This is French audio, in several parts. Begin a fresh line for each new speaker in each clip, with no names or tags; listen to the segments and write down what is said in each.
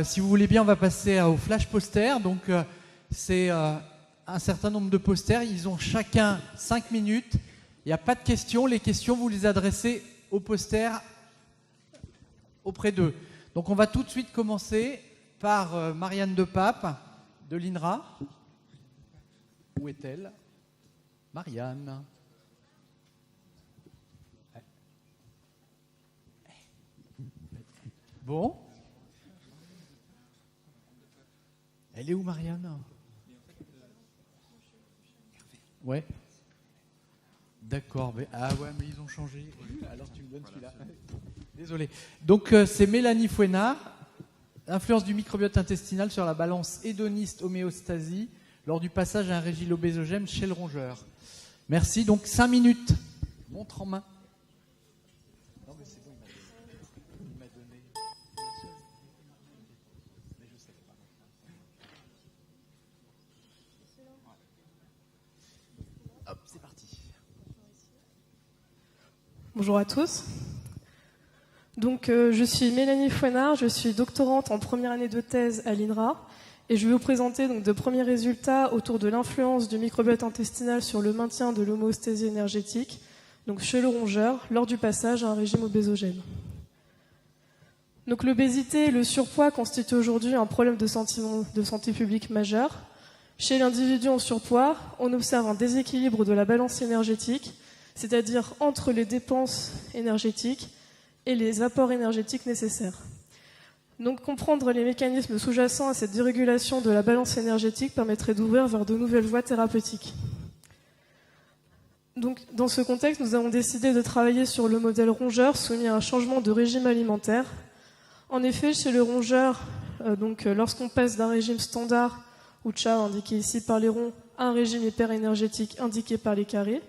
Si vous voulez bien, on va passer au flash poster. Donc, c'est un certain nombre de posters. Ils ont chacun 5 minutes. Il n'y a pas de questions. Les questions, vous les adressez au poster auprès d'eux. Donc, on va tout de suite commencer par Marianne Depape de l'INRA. Où est-elle? Marianne. Bon. Elle est où, Marianne? Ouais. D'accord. Ah ouais, mais ils ont changé. Alors tu me donnes celui-là. Désolé. Donc c'est Mélanie Fouénard. Influence du microbiote intestinal sur la balance hédoniste-homéostasie lors du passage à un régime obésogène chez le rongeur. Merci. Donc 5 minutes. Montre en main. Non mais c'est bon, il m'a donné. Mais je sais pas. Hop, c'est parti.
Bonjour à tous. Donc, je suis Mélanie Fouénard, je suis doctorante en première année de thèse à l'INRA et je vais vous présenter donc de premiers résultats autour de l'influence du microbiote intestinal sur le maintien de l'homéostasie énergétique, donc chez le rongeur, lors du passage à un régime obésogène. Donc, l'obésité et le surpoids constituent aujourd'hui un problème de santé publique majeur. Chez l'individu en surpoids, on observe un déséquilibre de la balance énergétique, c'est-à-dire entre les dépenses énergétiques et les apports énergétiques nécessaires. Donc comprendre les mécanismes sous-jacents à cette dérégulation de la balance énergétique permettrait d'ouvrir vers de nouvelles voies thérapeutiques. Donc, dans ce contexte, nous avons décidé de travailler sur le modèle rongeur soumis à un changement de régime alimentaire. En effet, chez le rongeur, lorsqu'on passe d'un régime standard, ou CHA indiqué ici par les ronds, à un régime hyperénergétique indiqué par les carrés,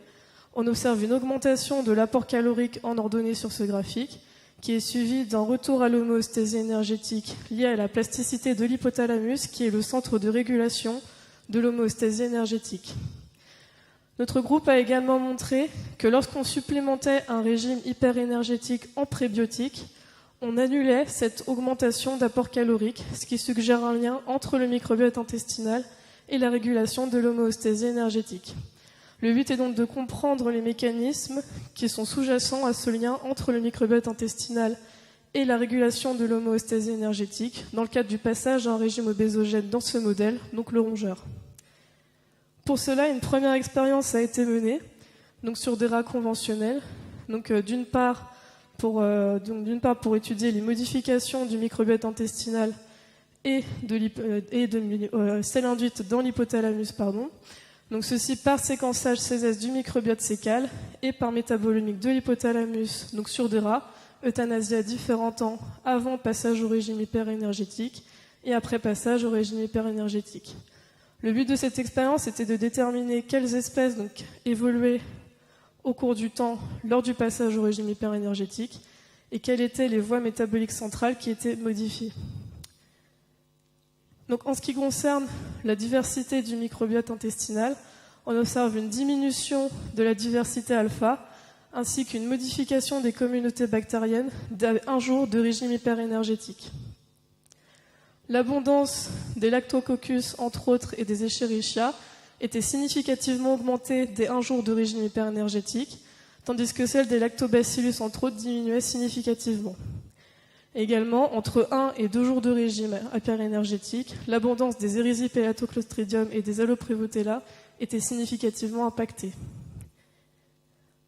on observe une augmentation de l'apport calorique en ordonnée sur ce graphique, qui est suivi d'un retour à l'homéostasie énergétique lié à la plasticité de l'hypothalamus, qui est le centre de régulation de l'homéostasie énergétique. Notre groupe a également montré que lorsqu'on supplémentait un régime hyperénergétique en prébiotiques, on annulait cette augmentation d'apport calorique, ce qui suggère un lien entre le microbiote intestinal et la régulation de l'homéostasie énergétique. Le but est donc de comprendre les mécanismes qui sont sous-jacents à ce lien entre le microbiote intestinal et la régulation de l'homéostasie énergétique dans le cadre du passage à un régime obésogène dans ce modèle, donc le rongeur. Pour cela, une première expérience a été menée donc sur des rats conventionnels, d'une part pour étudier les modifications du microbiote intestinal et de celles induites dans l'hypothalamus, Donc ceci par séquençage CESS du microbiote sécal et par métabolomique de l'hypothalamus, donc sur des rats, euthanasie à différents temps avant passage au régime hyperénergétique et après passage au régime hyperénergétique. Le but de cette expérience était de déterminer quelles espèces évoluaient au cours du temps lors du passage au régime hyperénergétique et quelles étaient les voies métaboliques centrales qui étaient modifiées. Donc, en ce qui concerne la diversité du microbiote intestinal, on observe une diminution de la diversité alpha, ainsi qu'une modification des communautés bactériennes d'un jour de régime hyperénergétique. L'abondance des lactococcus, entre autres, et des Escherichia était significativement augmentée dès un jour de régime hyperénergétique, tandis que celle des lactobacillus, entre autres, diminuait significativement. Également, entre 1 et 2 jours de régime hyperénergétique, l'abondance des Erysipelatoclostridium Pélatoclostridium et des Alloprevotella était significativement impactée.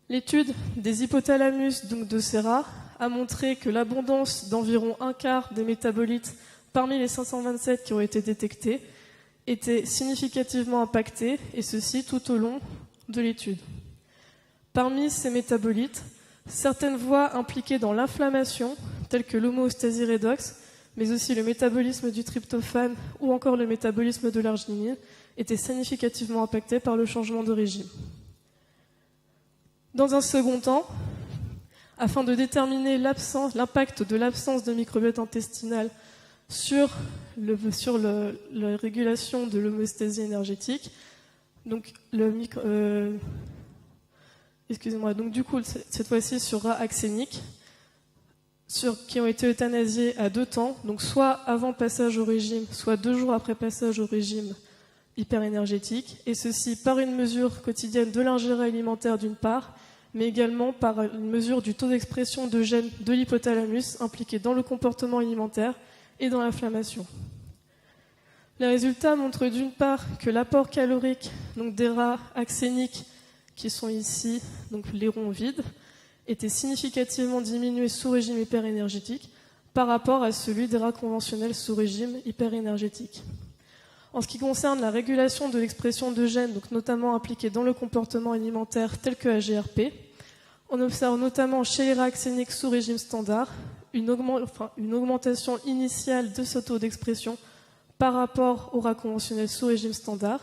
L'étude des hypothalamus de ces rats a montré que l'abondance d'environ un quart des métabolites parmi les 527 qui ont été détectés était significativement impactée, et ceci tout au long de l'étude. Parmi ces métabolites, certaines voies impliquées dans l'inflammation, telles que l'homéostasie redox, mais aussi le métabolisme du tryptophane ou encore le métabolisme de l'arginine, étaient significativement impactées par le changement de régime. Dans un second temps, afin de déterminer l'impact de l'absence de microbiote intestinal sur la régulation de l'homéostasie énergétique, donc du coup, cette fois-ci sur rat axénique, qui ont été euthanasiés à 2 temps, donc soit avant passage au régime, soit 2 jours après passage au régime hyperénergétique, et ceci par une mesure quotidienne de l'ingéré alimentaire d'une part, mais également par une mesure du taux d'expression de gènes de l'hypothalamus impliqués dans le comportement alimentaire et dans l'inflammation. Les résultats montrent d'une part que l'apport calorique donc des rats axéniques, qui sont ici, donc les ronds vides, était significativement diminué sous régime hyperénergétique par rapport à celui des rats conventionnels sous régime hyperénergétique. En ce qui concerne la régulation de l'expression de gènes, donc notamment impliqués dans le comportement alimentaire tel que AGRP, on observe notamment chez les rats axéniques sous régime standard une augmentation initiale de ce taux d'expression par rapport aux rats conventionnels sous régime standard,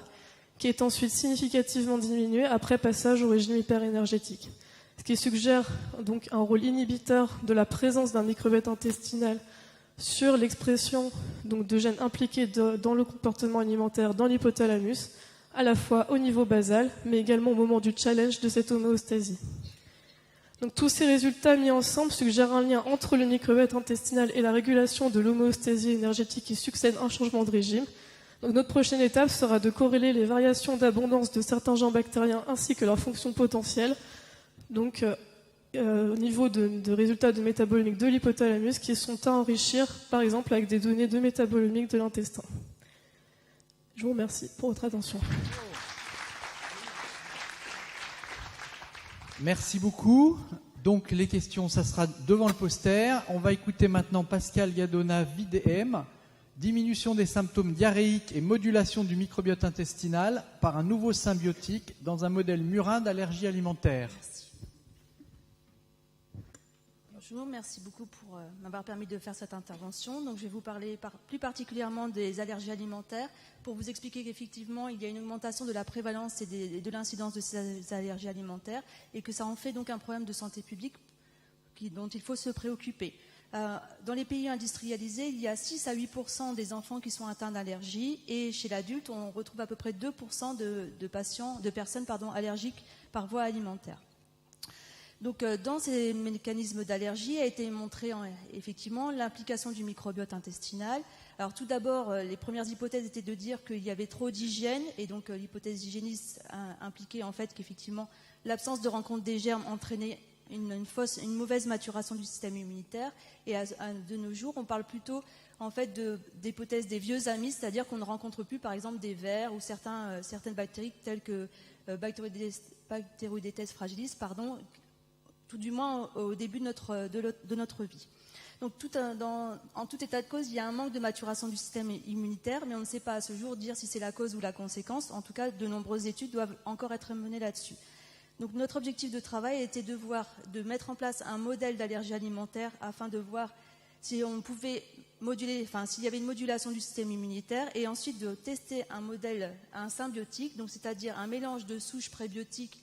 qui est ensuite significativement diminué après passage au régime hyperénergétique. Ce qui suggère donc un rôle inhibiteur de la présence d'un microbiote intestinal sur l'expression donc de gènes impliqués dans le comportement alimentaire dans l'hypothalamus, à la fois au niveau basal, mais également au moment du challenge de cette homéostasie. Donc, tous ces résultats mis ensemble suggèrent un lien entre le microbiote intestinal et la régulation de l'homéostasie énergétique qui succède à un changement de régime. Donc, notre prochaine étape sera de corréler les variations d'abondance de certains gènes bactériens ainsi que leur fonction potentielle, donc au niveau de résultats de métabolomique de l'hypothalamus qui sont à enrichir, par exemple, avec des données de métabolomique de l'intestin. Je vous remercie pour votre attention.
Merci beaucoup. Donc les questions, ça sera devant le poster. On va écouter maintenant Pascal Gadona, VDM. Diminution des symptômes diarrhéiques et modulation du microbiote intestinal par un nouveau symbiotique dans un modèle murin d'allergie alimentaire.
Merci. Bonjour, merci beaucoup pour m'avoir permis de faire cette intervention. Donc, je vais vous parler plus particulièrement des allergies alimentaires pour vous expliquer qu'effectivement, il y a une augmentation de la prévalence et de l'incidence de ces allergies alimentaires et que ça en fait donc un problème de santé publique dont il faut se préoccuper. Dans les pays industrialisés, il y a 6 à 8% des enfants qui sont atteints d'allergies et chez l'adulte, on retrouve à peu près 2% de personnes allergiques par voie alimentaire. Donc, dans ces mécanismes d'allergie a été montré effectivement l'implication du microbiote intestinal. Alors tout d'abord, les premières hypothèses étaient de dire qu'il y avait trop d'hygiène et donc l'hypothèse hygiéniste impliquait en fait qu'effectivement l'absence de rencontre des germes entraînait une mauvaise maturation du système immunitaire. Et de nos jours, on parle plutôt en fait d'hypothèse des vieux amis, c'est-à-dire qu'on ne rencontre plus par exemple des vers ou certaines bactéries telles que Bacteroidetes fragilis, tout du moins au début de notre vie. Donc en tout état de cause, il y a un manque de maturation du système immunitaire, mais on ne sait pas à ce jour dire si c'est la cause ou la conséquence. En tout cas, de nombreuses études doivent encore être menées là-dessus. Donc notre objectif de travail était de mettre en place un modèle d'allergie alimentaire afin de voir si on pouvait s'il y avait une modulation du système immunitaire et ensuite de tester un symbiotique, donc c'est-à-dire un mélange de souches probiotiques,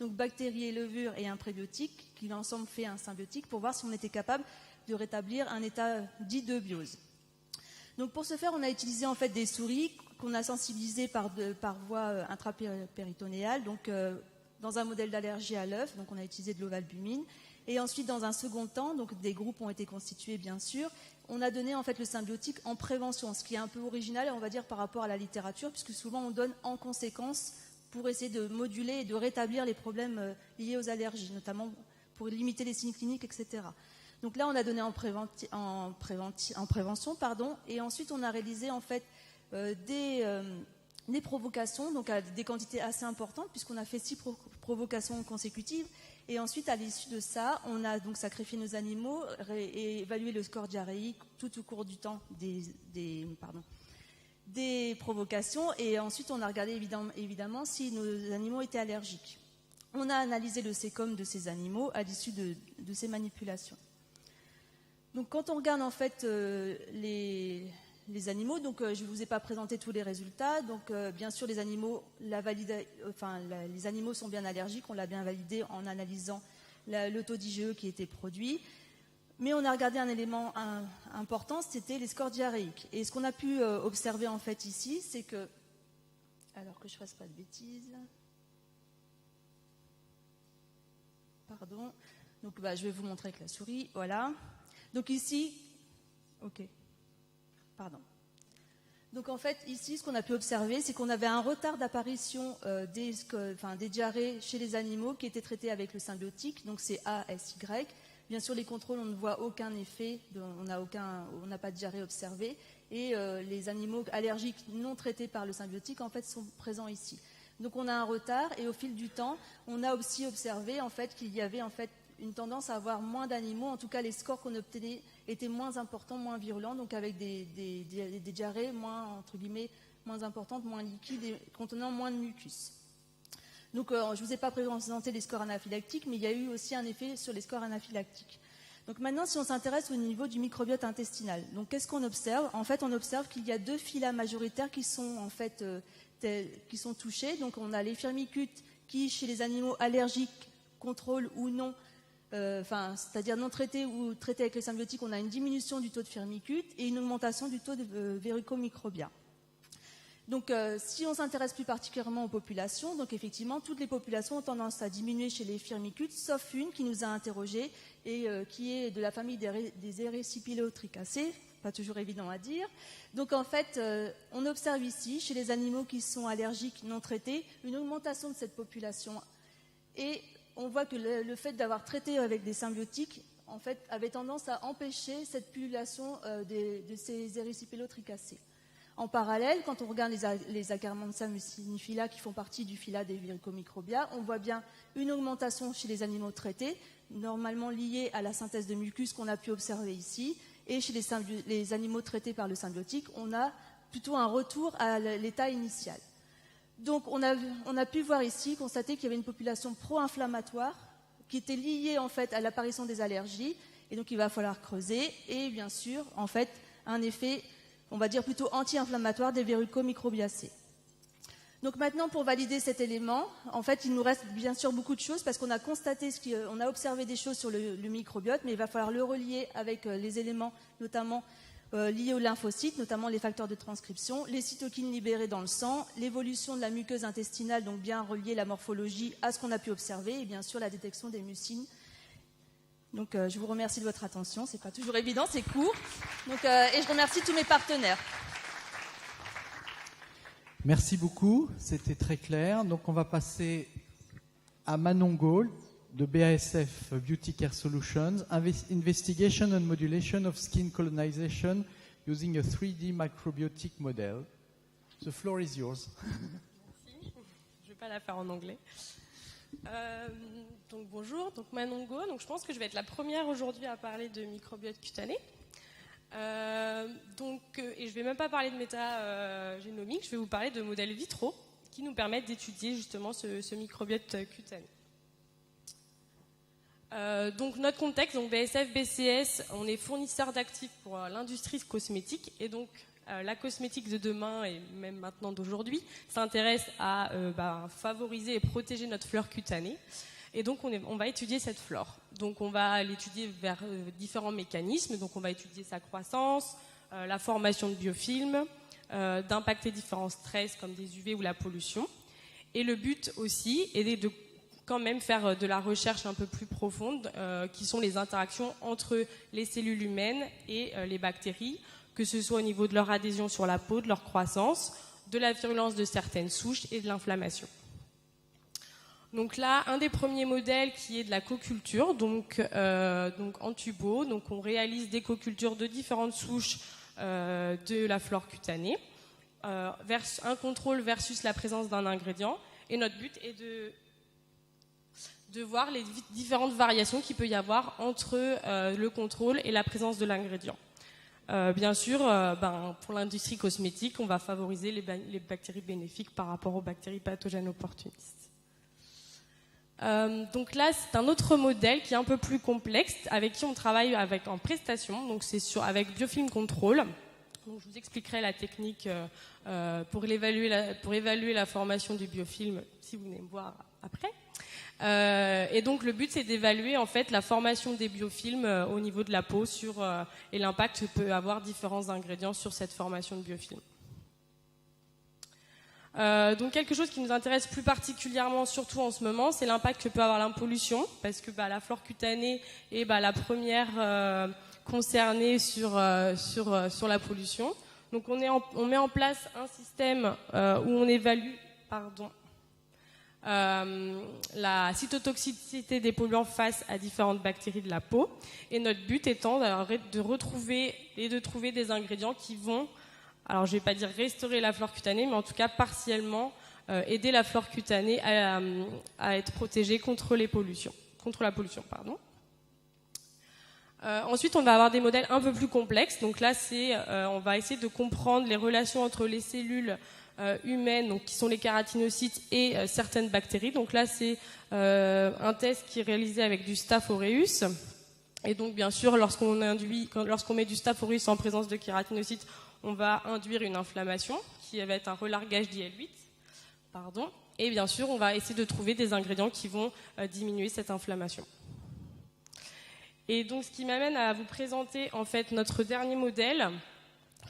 donc bactéries et levures et un prébiotique, qui l'ensemble fait un symbiotique, pour voir si on était capable de rétablir un état dit de biose. Donc pour ce faire, on a utilisé en fait des souris qu'on a sensibilisées par voie intrapéritonéale, donc dans un modèle d'allergie à l'œuf, donc on a utilisé de l'ovalbumine. Et ensuite, dans un second temps, donc des groupes ont été constitués bien sûr, on a donné en fait le symbiotique en prévention, ce qui est un peu original, on va dire, par rapport à la littérature, puisque souvent on donne en conséquence pour essayer de moduler et de rétablir les problèmes liés aux allergies, notamment pour limiter les signes cliniques, etc. Donc là, on a donné en prévention, et ensuite on a réalisé en fait des provocations, donc à des quantités assez importantes, puisqu'on a fait 6 provocations consécutives. Et ensuite, à l'issue de ça, on a donc sacrifié nos animaux et évalué le score diarrhéique tout au cours du temps des provocations. Et ensuite, on a regardé évidemment si nos animaux étaient allergiques. On a analysé le sécom de ces animaux à l'issue de ces manipulations. Donc, quand on regarde en fait les animaux, donc je ne vous ai pas présenté tous les résultats. Donc, bien sûr, les animaux sont bien allergiques. On l'a bien validé en analysant le taux d'IgE qui était produit. Mais on a regardé un élément important, c'était les scores diarrhéiques. Et ce qu'on a pu observer en fait ici, c'est que, alors que je ne fasse pas de bêtises, Donc je vais vous montrer avec la souris, voilà. Donc ici, ok, pardon. Donc en fait, ici, ce qu'on a pu observer, c'est qu'on avait un retard d'apparition des diarrhées chez les animaux qui étaient traités avec le symbiotique, donc c'est ASY. Bien sûr, les contrôles, on ne voit aucun effet, on n'a pas de diarrhée observée. Et les animaux allergiques non traités par le symbiotique, en fait, sont présents ici. Donc on a un retard, et au fil du temps, on a aussi observé en fait, qu'il y avait en fait, une tendance à avoir moins d'animaux. En tout cas, les scores qu'on obtenait étaient moins importants, moins virulents, donc avec des diarrhées moins, entre guillemets, moins importantes, moins liquides et contenant moins de mucus. Donc, je ne vous ai pas présenté les scores anaphylactiques, mais il y a eu aussi un effet sur les scores anaphylactiques. Donc maintenant, si on s'intéresse au niveau du microbiote intestinal, donc qu'est-ce qu'on observe? En fait, on observe qu'il y a 2 phyla majoritaires qui sont en fait qui sont touchés. Donc, on a les firmicutes qui, chez les animaux allergiques, contrôle ou non, c'est-à-dire non traités ou traités avec les symbiotiques, on a une diminution du taux de firmicutes et une augmentation du taux de verrucomicrobia. Donc, si on s'intéresse plus particulièrement aux populations, donc effectivement, toutes les populations ont tendance à diminuer chez les firmicutes, sauf une qui nous a interrogés et qui est de la famille des Erysipelotricacées, pas toujours évident à dire. Donc, en fait, on observe ici, chez les animaux qui sont allergiques non traités, une augmentation de cette population. Et on voit que le fait d'avoir traité avec des symbiotiques, en fait, avait tendance à empêcher cette population de ces Erysipelotricacées. En parallèle, quand on regarde les Akkermansia mucinifila qui font partie du phyla des verrucomicrobia, on voit bien une augmentation chez les animaux traités, normalement liée à la synthèse de mucus qu'on a pu observer ici. Et chez les animaux traités par le symbiotique, on a plutôt un retour à l'état initial. Donc on a pu voir ici, constater qu'il y avait une population pro-inflammatoire qui était liée en fait à l'apparition des allergies. Et donc il va falloir creuser. Et bien sûr, en fait, un effet, on va dire plutôt anti-inflammatoire des verrucomicrobiacées. Donc maintenant, pour valider cet élément, en fait, il nous reste bien sûr beaucoup de choses parce qu'on a constaté, on a observé des choses sur le microbiote, mais il va falloir le relier avec les éléments notamment liés aux lymphocytes, notamment les facteurs de transcription, les cytokines libérées dans le sang, l'évolution de la muqueuse intestinale, donc bien relier la morphologie à ce qu'on a pu observer, et bien sûr la détection des mucines. Donc je vous remercie de votre attention, c'est pas toujours évident, c'est court. Donc, et je remercie tous mes partenaires.
Merci beaucoup, c'était très clair. Donc on va passer à Manon Gaul de BASF Beauty Care Solutions, Investigation and Modulation of Skin Colonization using a 3D Microbiotic Model. The floor is yours.
Merci, je ne vais pas la faire en anglais. Donc bonjour, donc Manon Gaul. Donc je pense que je vais être la première aujourd'hui à parler de microbiote cutané. Et je ne vais même pas parler de métagénomique, je vais vous parler de modèles vitraux qui nous permettent d'étudier justement ce microbiote cutané. Donc notre contexte, donc BASF, BCS, on est fournisseur d'actifs pour l'industrie cosmétique et donc la cosmétique de demain et même maintenant d'aujourd'hui s'intéresse à favoriser et protéger notre flore cutanée. Et donc on va étudier cette flore. Donc on va l'étudier vers différents mécanismes. Donc on va étudier sa croissance, la formation de biofilms, d'impacter différents stress comme des UV ou la pollution. Et le but aussi est de quand même faire de la recherche un peu plus profonde, qui sont les interactions entre les cellules humaines et les bactéries, que ce soit au niveau de leur adhésion sur la peau, de leur croissance, de la virulence de certaines souches et de l'inflammation. Donc là, un des premiers modèles qui est de la coculture, donc en tubo. Donc on réalise des cocultures de différentes souches de la flore cutanée, un contrôle versus la présence d'un ingrédient. Et notre but est de voir les différentes variations qu'il peut y avoir entre le contrôle et la présence de l'ingrédient. Bien sûr, pour l'industrie cosmétique, on va favoriser les bactéries bénéfiques par rapport aux bactéries pathogènes opportunistes. Donc là, c'est un autre modèle qui est un peu plus complexe, avec qui on travaille en prestation. Donc c'est avec Biofilm Control. Donc je vous expliquerai la technique pour évaluer la formation du biofilm si vous venez me voir après. Et donc le but c'est d'évaluer en fait la formation des biofilms au niveau de la peau et l'impact que peut avoir différents ingrédients sur cette formation de biofilm. Donc quelque chose qui nous intéresse plus particulièrement, surtout en ce moment, c'est l'impact que peut avoir la pollution, parce que la flore cutanée est la première concernée sur la pollution. Donc on met en place un système où on évalue la cytotoxicité des polluants face à différentes bactéries de la peau. Et notre but étant de retrouver et de trouver des ingrédients qui vont, alors je ne vais pas dire restaurer la flore cutanée, mais en tout cas partiellement aider la flore cutanée à être protégée contre la pollution. Ensuite, on va avoir des modèles un peu plus complexes. Donc là, on va essayer de comprendre les relations entre les cellules humaines, donc qui sont les kératinocytes, et certaines bactéries. Donc là, c'est un test qui est réalisé avec du Staph aureus. Et donc, bien sûr, lorsqu'on met du Staph aureus en présence de kératinocytes, on va induire une inflammation qui va être un relargage d'IL-8. Et bien sûr, on va essayer de trouver des ingrédients qui vont diminuer cette inflammation. Et donc, ce qui m'amène à vous présenter en fait notre dernier modèle,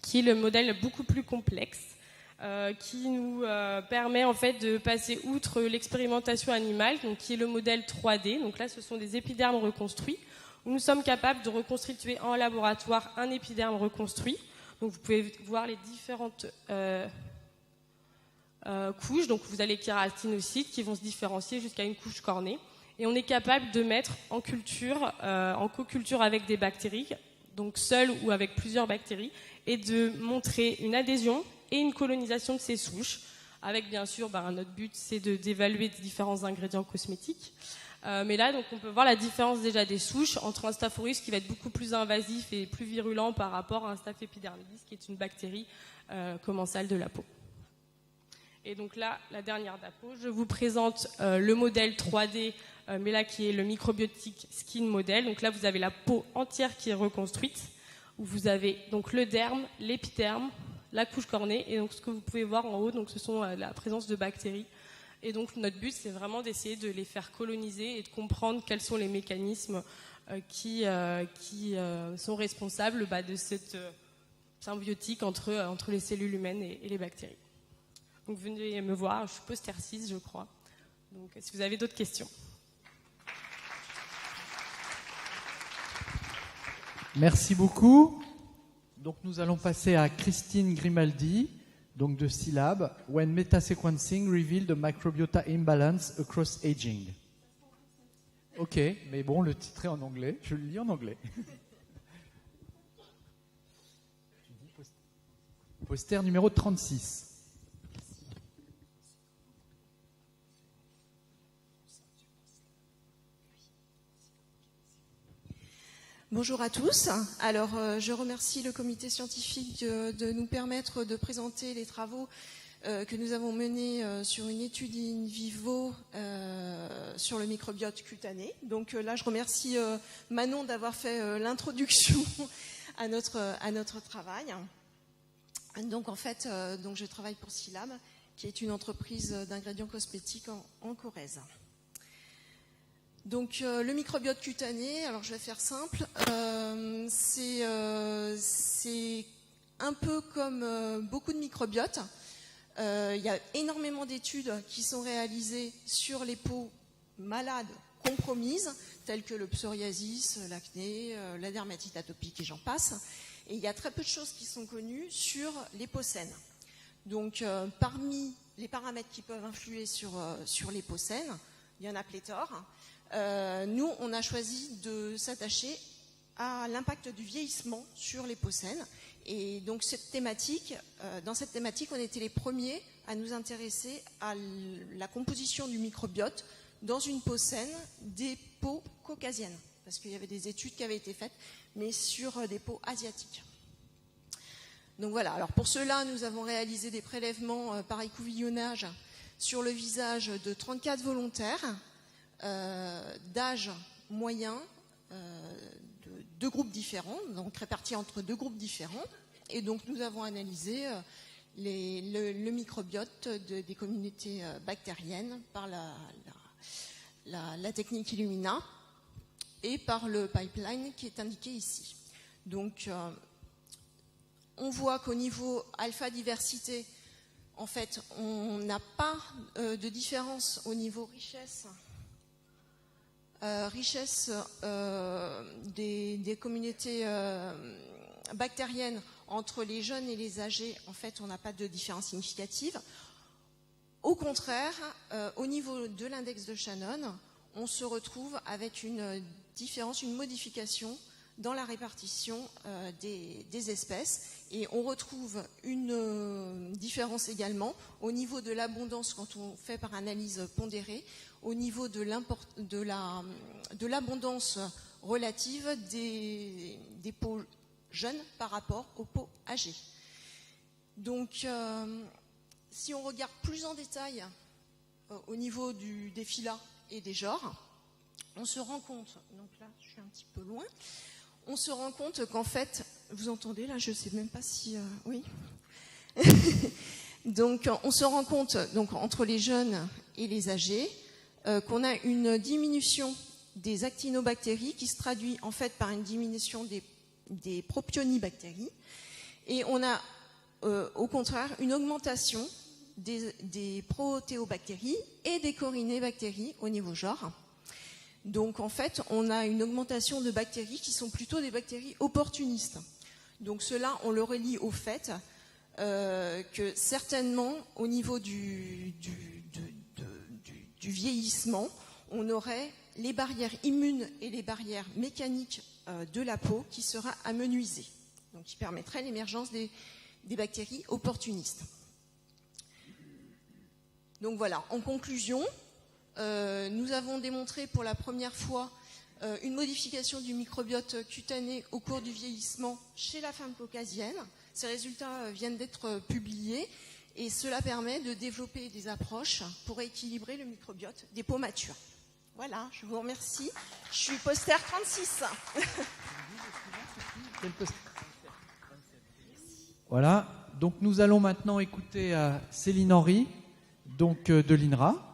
qui est le modèle beaucoup plus complexe, qui nous permet en fait de passer outre l'expérimentation animale, donc qui est le modèle 3D. Donc là, ce sont des épidermes reconstruits, où nous sommes capables de reconstituer en laboratoire un épiderme reconstruit. Donc vous pouvez voir les différentes couches. Donc vous avez les kératinocytes qui vont se différencier jusqu'à une couche cornée. Et on est capable de mettre en culture, en co-culture avec des bactéries, donc seules ou avec plusieurs bactéries, et de montrer une adhésion et une colonisation de ces souches. Avec bien sûr, notre but c'est d'évaluer différents ingrédients cosmétiques. Mais là, donc, on peut voir la différence déjà des souches entre un Staph aureus qui va être beaucoup plus invasif et plus virulent par rapport à un Staph epidermidis qui est une bactérie commensale de la peau. Et donc là, la dernière d'apo, je vous présente le modèle 3D, mais là qui est le microbiotique skin model. Donc là, vous avez la peau entière qui est reconstruite, où vous avez donc le derme, l'épiderme, la couche cornée, et donc ce que vous pouvez voir en haut, donc ce sont la présence de bactéries. Et donc notre but, c'est vraiment d'essayer de les faire coloniser et de comprendre quels sont les mécanismes qui sont responsables de cette symbiotique entre les cellules humaines et les bactéries. Donc venez me voir, je suis poster 6, je crois. Donc si vous avez d'autres questions.
Merci beaucoup. Donc nous allons passer à Christine Grimaldi, donc de Scilab, When Metasequencing Revealed the Microbiota Imbalance Across Aging. Ok, mais bon, le titre est en anglais, je le lis en anglais. Poster numéro 36.
Bonjour à tous. Alors, je remercie le comité scientifique de nous permettre de présenter les travaux que nous avons menés sur une étude in vivo sur le microbiote cutané. Donc là, je remercie Manon d'avoir fait l'introduction à notre travail. Donc en fait, je travaille pour Scilab, qui est une entreprise d'ingrédients cosmétiques en Corrèze. Donc le microbiote cutané, alors je vais faire simple, c'est un peu comme beaucoup de microbiotes. Il y a énormément d'études qui sont réalisées sur les peaux malades compromises, telles que le psoriasis, l'acné, la dermatite atopique et j'en passe. Et il y a très peu de choses qui sont connues sur les peaux saines. Donc parmi les paramètres qui peuvent influer sur les peaux saines, il y en a pléthore. Nous, on a choisi de s'attacher à l'impact du vieillissement sur les peaux saines. Et donc, dans cette thématique, on était les premiers à nous intéresser à la composition du microbiote dans une peau saine des peaux caucasiennes. Parce qu'il y avait des études qui avaient été faites, mais sur des peaux asiatiques. Donc voilà, alors pour cela, nous avons réalisé des prélèvements par écouvillonnage sur le visage de 34 volontaires, d'âge moyen, de deux groupes différents, donc répartis entre deux groupes différents. Et donc nous avons analysé le microbiote des communautés bactériennes par la technique Illumina et par le pipeline qui est indiqué ici. Donc on voit qu'au niveau alpha diversité, En fait, on n'a pas de différence au niveau richesse des communautés bactériennes entre les jeunes et les âgés. En fait, on n'a pas de différence significative. Au contraire, au niveau de l'index de Shannon, on se retrouve avec une différence, une modification dans la répartition des espèces. Et on retrouve une différence également au niveau de l'abondance quand on fait par analyse pondérée, au niveau de l'abondance relative des peaux jeunes par rapport aux peaux âgées. Donc, si on regarde plus en détail au niveau des phyla et des genres, on se rend compte, donc là je suis un petit peu loin, on se rend compte qu'en fait, vous entendez là, je ne sais même pas si... oui. Donc on se rend compte, donc, entre les jeunes et les âgés, qu'on a une diminution des actinobactéries qui se traduit en fait par une diminution des propionibactéries, et on a au contraire une augmentation des protéobactéries et des corinébactéries au niveau genre. Donc en fait, on a une augmentation de bactéries qui sont plutôt des bactéries opportunistes. Donc cela, on le relie au fait que certainement au niveau du vieillissement, on aurait les barrières immunes et les barrières mécaniques de la peau qui sera amenuisées, donc qui permettrait l'émergence des bactéries opportunistes. Donc voilà, en conclusion, nous avons démontré pour la première fois une modification du microbiote cutané au cours du vieillissement chez la femme caucasienne. Ces résultats viennent d'être publiés et cela permet de développer des approches pour équilibrer le microbiote des peaux matures. Voilà, je vous remercie. Je suis poster 36.
Voilà, donc nous allons maintenant écouter Céline Henry, donc de l'INRA,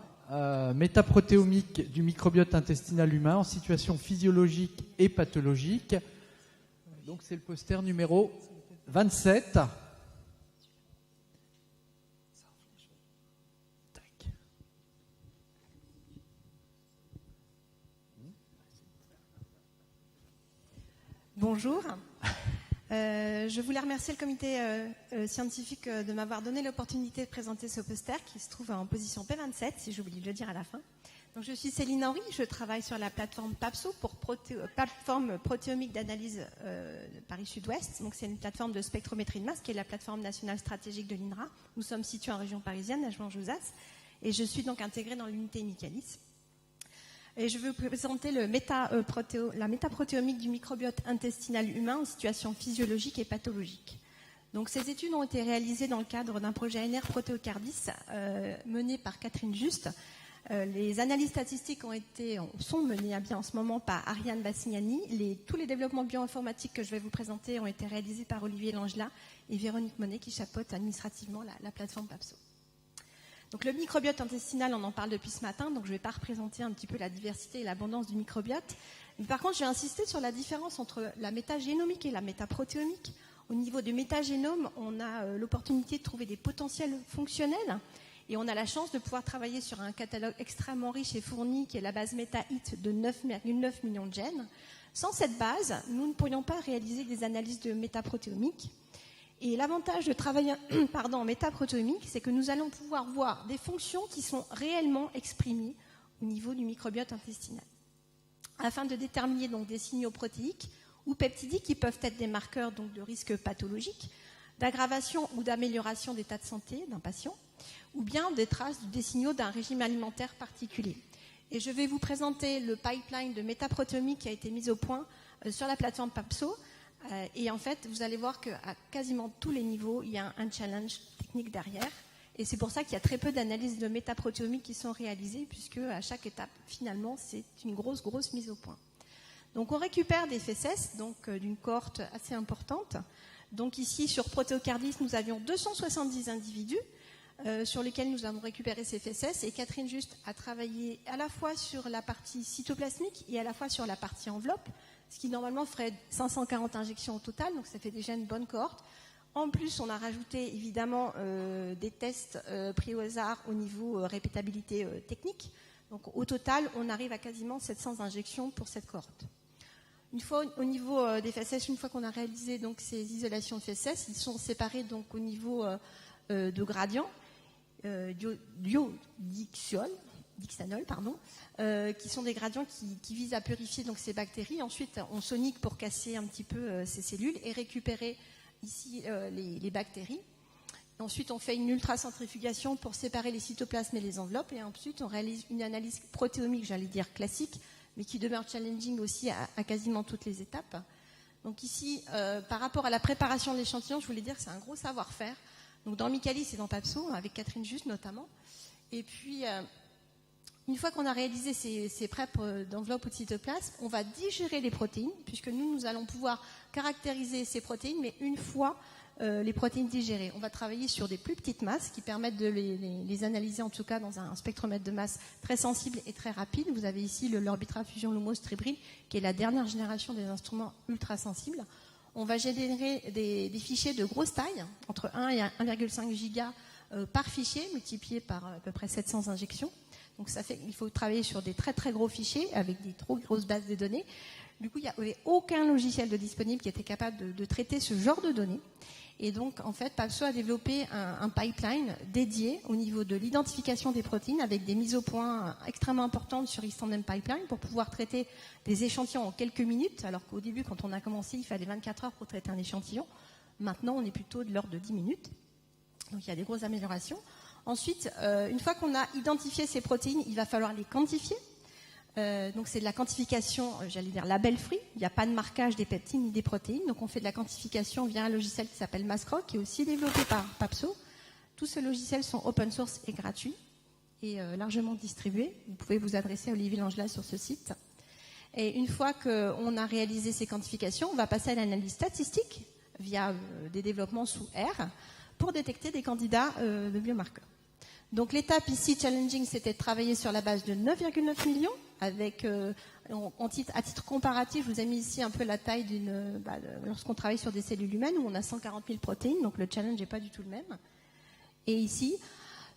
métaprotéomique du microbiote intestinal humain en situation physiologique et pathologique. Donc c'est le poster numéro 27.
Bonjour. Je voulais remercier le comité scientifique de m'avoir donné l'opportunité de présenter ce poster qui se trouve en position P27, si j'ai oublié de le dire à la fin. Donc, je suis Céline Henry, je travaille sur la plateforme PAPSO, plateforme protéomique d'analyse Paris Sud-Ouest. Donc, c'est une plateforme de spectrométrie de masse qui est la plateforme nationale stratégique de l'INRA. Nous sommes situés en région parisienne, à Jouan-Josas, et je suis donc intégrée dans l'unité Michaelis. Et je vais vous présenter la métaprotéomique du microbiote intestinal humain en situation physiologique et pathologique. Donc, ces études ont été réalisées dans le cadre d'un projet ANR Proteocardis mené par Catherine Juste. Les analyses statistiques sont menées à bien en ce moment par Ariane Bassignani. Tous les développements bioinformatiques que je vais vous présenter ont été réalisés par Olivier Langela et Véronique Monet qui chapeautent administrativement la plateforme PAPSO. Donc le microbiote intestinal, on en parle depuis ce matin, donc je ne vais pas représenter un petit peu la diversité et l'abondance du microbiote. Mais par contre, je vais insister sur la différence entre la métagénomique et la métaprotéomique. Au niveau du métagénome, on a l'opportunité de trouver des potentiels fonctionnels et on a la chance de pouvoir travailler sur un catalogue extrêmement riche et fourni qui est la base méta-HIT de 9,9 millions de gènes. Sans cette base, nous ne pourrions pas réaliser des analyses de métaprotéomique. Et l'avantage de travailler en métaprotéomique, c'est que nous allons pouvoir voir des fonctions qui sont réellement exprimées au niveau du microbiote intestinal, afin de déterminer donc des signaux protéiques ou peptidiques qui peuvent être des marqueurs donc, de risque pathologique, d'aggravation ou d'amélioration d'état de santé d'un patient, ou bien des traces des signaux d'un régime alimentaire particulier. Et je vais vous présenter le pipeline de métaprotéomique qui a été mis au point sur la plateforme PAPSO. Et en fait, vous allez voir qu'à quasiment tous les niveaux, il y a un challenge technique derrière. Et c'est pour ça qu'il y a très peu d'analyses de métaprotéomique qui sont réalisées, puisque à chaque étape, finalement, c'est une grosse mise au point. Donc, on récupère des fesses, donc d'une cohorte assez importante. Donc ici, sur Proteocardis, nous avions 270 individus sur lesquels nous avons récupéré ces fesses. Et Catherine Juste a travaillé à la fois sur la partie cytoplasmique et à la fois sur la partie enveloppe, ce qui normalement ferait 540 injections au total, donc ça fait déjà une bonne cohorte. En plus, on a rajouté évidemment des tests pris au hasard au niveau répétabilité technique. Donc au total, on arrive à quasiment 700 injections pour cette cohorte. Une fois au niveau des FSS, une fois qu'on a réalisé donc ces isolations de FSS, ils sont séparés donc au niveau de gradients dixanol, qui sont des gradients qui visent à purifier donc ces bactéries. Ensuite, on sonique pour casser un petit peu ces cellules et récupérer ici les bactéries. Ensuite, on fait une ultracentrifugation pour séparer les cytoplasmes et les enveloppes. Et ensuite, on réalise une analyse protéomique, j'allais dire classique, mais qui demeure challenging aussi à quasiment toutes les étapes. Donc ici, par rapport à la préparation de l'échantillon, je voulais dire que c'est un gros savoir-faire. Donc dans Micalis et dans Papso, avec Catherine Just notamment. Et puis, une fois qu'on a réalisé ces prep d'enveloppe ou de cytoplasme, on va digérer les protéines, puisque nous allons pouvoir caractériser ces protéines, mais une fois les protéines digérées. On va travailler sur des plus petites masses qui permettent de les analyser, en tout cas dans un spectromètre de masse très sensible et très rapide. Vous avez ici l'Orbitra Fusion Lumos Tribril, qui est la dernière génération des instruments ultra sensibles. On va générer des fichiers de grosse taille, entre 1 et 1,5 giga par fichier, multiplié par à peu près 700 injections. Donc ça fait qu'il faut travailler sur des très très gros fichiers avec des trop grosses bases de données. Du coup, il n'y avait aucun logiciel de disponible qui était capable de traiter ce genre de données. Et donc, en fait, Papso a développé un pipeline dédié au niveau de l'identification des protéines avec des mises au point extrêmement importantes sur X-Tandem Pipeline pour pouvoir traiter des échantillons en quelques minutes, alors qu'au début, quand on a commencé, il fallait 24 heures pour traiter un échantillon. Maintenant, on est plutôt de l'ordre de 10 minutes. Donc, il y a des grosses améliorations. Ensuite, une fois qu'on a identifié ces protéines, il va falloir les quantifier. Donc c'est de la quantification, j'allais dire label free. Il n'y a pas de marquage des peptides ni des protéines. Donc on fait de la quantification via un logiciel qui s'appelle Mascroc, qui est aussi développé par Papso. Tous ces logiciels sont open source et gratuits et largement distribués. Vous pouvez vous adresser à Olivier Langelas sur ce site. Et une fois qu'on a réalisé ces quantifications, on va passer à l'analyse statistique via des développements sous R pour détecter des candidats de biomarqueurs. Donc l'étape ici, challenging, c'était de travailler sur la base de 9,9 millions, avec, à titre comparatif, je vous ai mis ici un peu la taille lorsqu'on travaille sur des cellules humaines, où on a 140 000 protéines, donc le challenge n'est pas du tout le même. Et ici,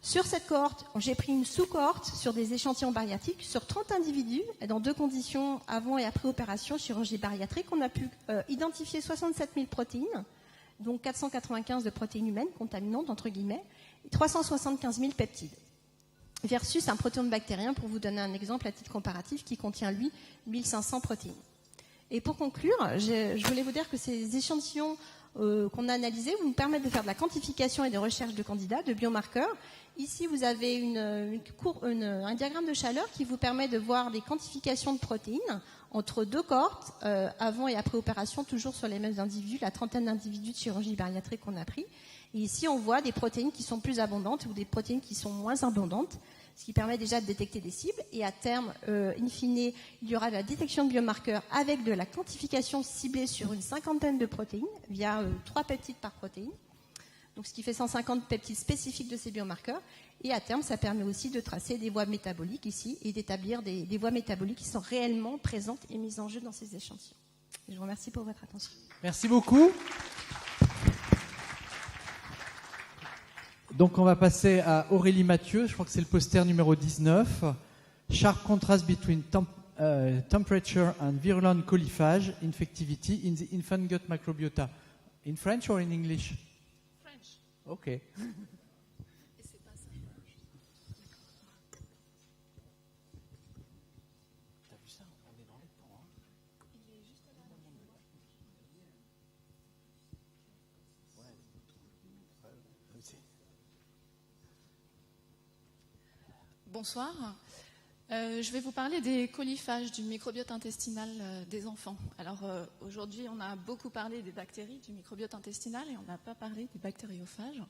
sur cette cohorte, j'ai pris une sous-cohorte sur des échantillons bariatriques, sur 30 individus, dans 2 conditions, avant et après opération, chirurgie bariatrique. On a pu identifier 67 000 protéines, donc 495 de protéines humaines, contaminantes, entre guillemets, 375 000 peptides, versus un protéome bactérien, pour vous donner un exemple à titre comparatif, qui contient, lui, 1500 protéines. Et pour conclure, je voulais vous dire que ces échantillons qu'on a analysés nous permettent de faire de la quantification et de recherche de candidats, de biomarqueurs. Ici, vous avez un diagramme de chaleur qui vous permet de voir des quantifications de protéines entre 2 cohortes, avant et après opération, toujours sur les mêmes individus, la trentaine d'individus de chirurgie bariatrique qu'on a pris. Et ici, on voit des protéines qui sont plus abondantes ou des protéines qui sont moins abondantes, ce qui permet déjà de détecter des cibles. Et à terme, in fine, il y aura de la détection de biomarqueurs avec de la quantification ciblée sur une 50aine de protéines, via 3 peptides par protéine. Donc, ce qui fait 150 peptides spécifiques de ces biomarqueurs. Et à terme, ça permet aussi de tracer des voies métaboliques ici et d'établir des voies métaboliques qui sont réellement présentes et mises en jeu dans ces échantillons. Et je vous remercie pour votre attention.
Merci beaucoup. Donc on va passer à Aurélie Mathieu, je crois que c'est le poster numéro 19. Sharp contrast between temperature and virulent coliphage infectivity in the infant gut microbiota. In French or in English?
French.
Okay.
Bonsoir. Je vais vous parler des coliphages, du microbiote intestinal des enfants. Alors aujourd'hui, on a beaucoup parlé des bactéries, du microbiote intestinal, et on n'a pas parlé des bactériophages.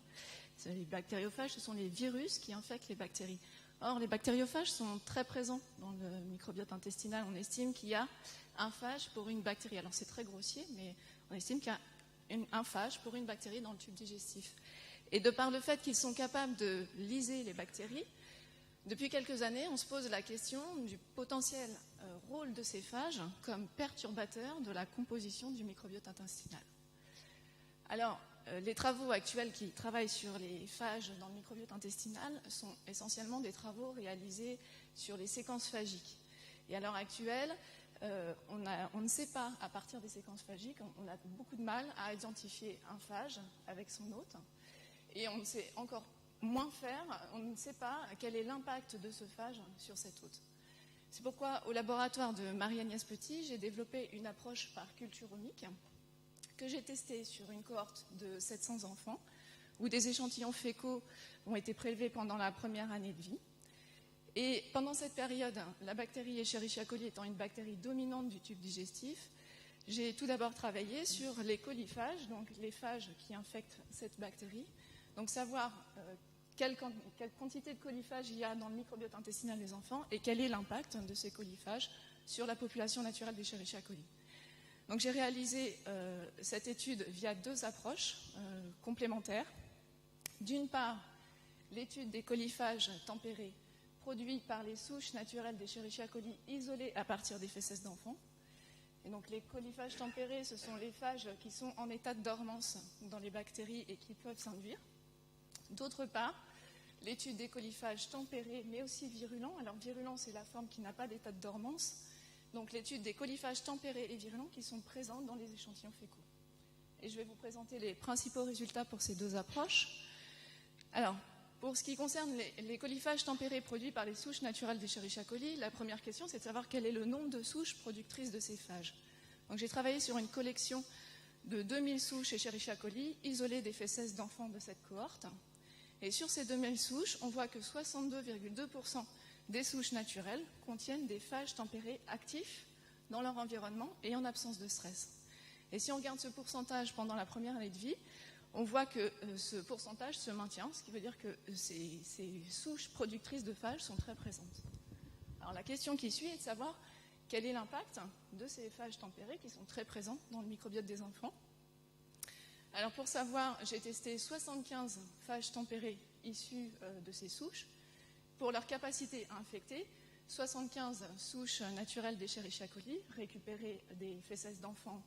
Les bactériophages, ce sont les virus qui infectent les bactéries. Or, les bactériophages sont très présents dans le microbiote intestinal. On estime qu'il y a un phage pour une bactérie. Alors c'est très grossier, mais on estime qu'il y a un phage pour une bactérie dans le tube digestif. Et de par le fait qu'ils sont capables de lyser les bactéries, depuis quelques années, on se pose la question du potentiel rôle de ces phages comme perturbateurs de la composition du microbiote intestinal. Alors, les travaux actuels qui travaillent sur les phages dans le microbiote intestinal sont essentiellement des travaux réalisés sur les séquences phagiques. Et à l'heure actuelle, on ne sait pas, à partir des séquences phagiques, on a beaucoup de mal à identifier un phage avec son hôte. Et on ne sait encore moins faire, on ne sait pas quel est l'impact de ce phage sur cet hôte. C'est pourquoi, au laboratoire de Marie-Agnès Petit, j'ai développé une approche par culture omique que j'ai testée sur une cohorte de 700 enfants, où des échantillons fécaux ont été prélevés pendant la première année de vie. Et pendant cette période, la bactérie Escherichia coli étant une bactérie dominante du tube digestif, j'ai tout d'abord travaillé sur les coliphages, donc les phages qui infectent cette bactérie. Donc savoir quelle quantité de coliphages il y a dans le microbiote intestinal des enfants et quel est l'impact de ces coliphages sur la population naturelle d'Escherichia coli. Donc j'ai réalisé cette étude via deux approches complémentaires. D'une part, l'étude des coliphages tempérés produits par les souches naturelles d'Escherichia coli isolées à partir des fécès d'enfants. Et donc les coliphages tempérés, ce sont les phages qui sont en état de dormance dans les bactéries et qui peuvent s'induire. D'autre part, l'étude des coliphages tempérés, mais aussi virulents. Alors virulent, c'est la forme qui n'a pas d'état de dormance. Donc l'étude des coliphages tempérés et virulents qui sont présents dans les échantillons fécaux. Et je vais vous présenter les principaux résultats pour ces deux approches. Alors, pour ce qui concerne les coliphages tempérés produits par les souches naturelles d'Escherichia coli, la première question, c'est de savoir quel est le nombre de souches productrices de ces phages. Donc j'ai travaillé sur une collection de 2000 souches Escherichia coli, isolées des fécès d'enfants de cette cohorte. Et sur ces 2000 souches, on voit que 62,2% des souches naturelles contiennent des phages tempérés actifs dans leur environnement et en absence de stress. Et si on regarde ce pourcentage pendant la première année de vie, on voit que ce pourcentage se maintient, ce qui veut dire que ces souches productrices de phages sont très présentes. Alors la question qui suit est de savoir quel est l'impact de ces phages tempérés qui sont très présents dans le microbiote des enfants. Alors pour savoir, j'ai testé 75 phages tempérés issus de ces souches. Pour leur capacité à infecter, 75 souches naturelles d'Escherichia coli, récupérées des fécès d'enfants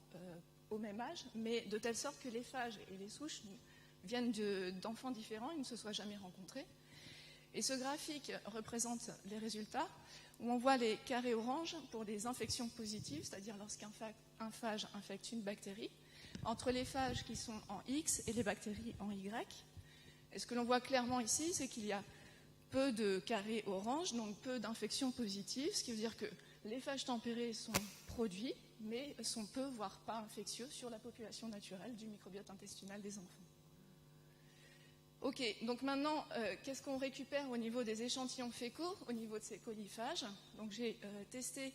au même âge, mais de telle sorte que les phages et les souches viennent d'enfants différents, ils ne se soient jamais rencontrés. Et ce graphique représente les résultats, où on voit les carrés orange pour les infections positives, c'est-à-dire lorsqu'un phage infecte une bactérie, entre les phages qui sont en X et les bactéries en Y. Et ce que l'on voit clairement ici, c'est qu'il y a peu de carrés orange, donc peu d'infections positives, ce qui veut dire que les phages tempérés sont produits, mais sont peu, voire pas infectieux sur la population naturelle du microbiote intestinal des enfants. Ok, donc maintenant, qu'est-ce qu'on récupère au niveau des échantillons fécaux, au niveau de ces coliphages? Donc j'ai testé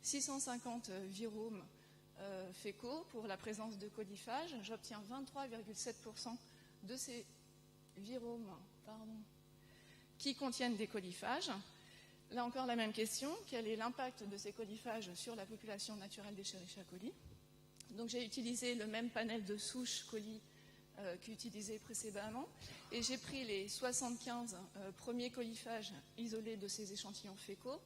650 viromes fécaux pour la présence de coliphages. J'obtiens 23,7% de ces viromes qui contiennent des coliphages. Là encore, la même question, quel est l'impact de ces coliphages sur la population naturelle d'Escherichia coli? Donc j'ai utilisé le même panel de souches coli qu'utilisé précédemment, et j'ai pris les 75 premiers coliphages isolés de ces échantillons fécaux,